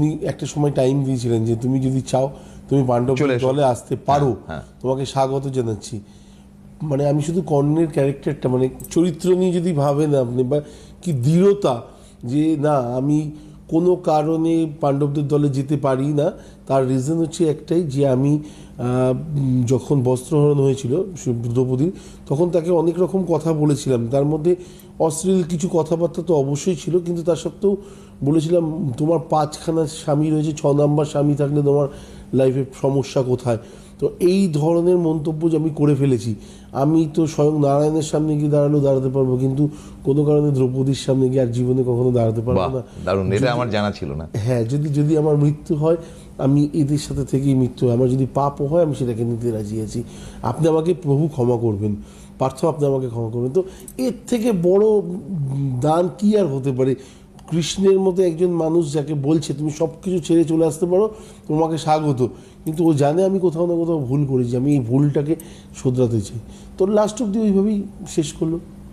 তুমি একটা সময় টাইম দিয়েছিলেন যে তুমি যদি চাও তুমি পাণ্ডব চলে এসো। দলে আসতে পারো, হ্যাঁ। তোমাকে স্বাগত জানাচ্ছি। মানে আমি শুধু কর্ণের ক্যারেক্টারটা, মানে চরিত্র নিয়ে যদি ভাবেন আপনি, বা কি দৃঢ়তা, যে না আমি কোনো কারণে পাণ্ডবদের দলে যেতে পারি না, তার রিজন হচ্ছে একটাই, যে আমি যখন বস্ত্রহরণ হয়েছিল দ্রৌপদীর, তখন তাকে অনেক রকম কথা বলেছিলাম, তার মধ্যে অশ্লীল কিছু কথাবার্তা তো অবশ্যই ছিল, কিন্তু তার সত্ত্বেও বলেছিলাম তোমার 5খানা স্বামী রয়েছে, 6 নম্বর স্বামী থাকলে তোমার লাইফে সমস্যা কোথায়। তো এই ধরনের মন্তব্য যে আমি করে ফেলেছি, আমি তো স্বয়ং নারায়ণের সামনে গিয়ে দাঁড়ালেও দাঁড়াতে পারবো, কিন্তু কোনো কারণে দ্রৌপদীর সামনে গিয়ে আর জীবনে কখনো দাঁড়াতে পারবো বাহ, না। দারুণ, এটা আমার জানা ছিল না। হ্যাঁ, যদি যদি আমার মৃত্যু হয়, আমি এদের সাথে থেকেই মৃত্যু হয়, আমার যদি পাপও হয় আমি সেটাকে নিতে রাজি আছি। আপনি আমাকে প্রভু ক্ষমা করবেন, পার্থ আপনি আমাকে ক্ষমা করবেন। তো এর থেকে বড় দান কি আর হতে পারে? কৃষ্ণের মতো একজন মানুষ যাকে বলছে তুমি সব কিছু ছেড়ে চলে আসতে পারো, তোমাকে স্বাগত, কিন্তু ও জানে আমি কোথাও না কোথাও ভুল করেছি, আমি এই ভুলটাকে শোধরাতে চাই। তো লাস্ট অব্দি ওইভাবেই শেষ করলো।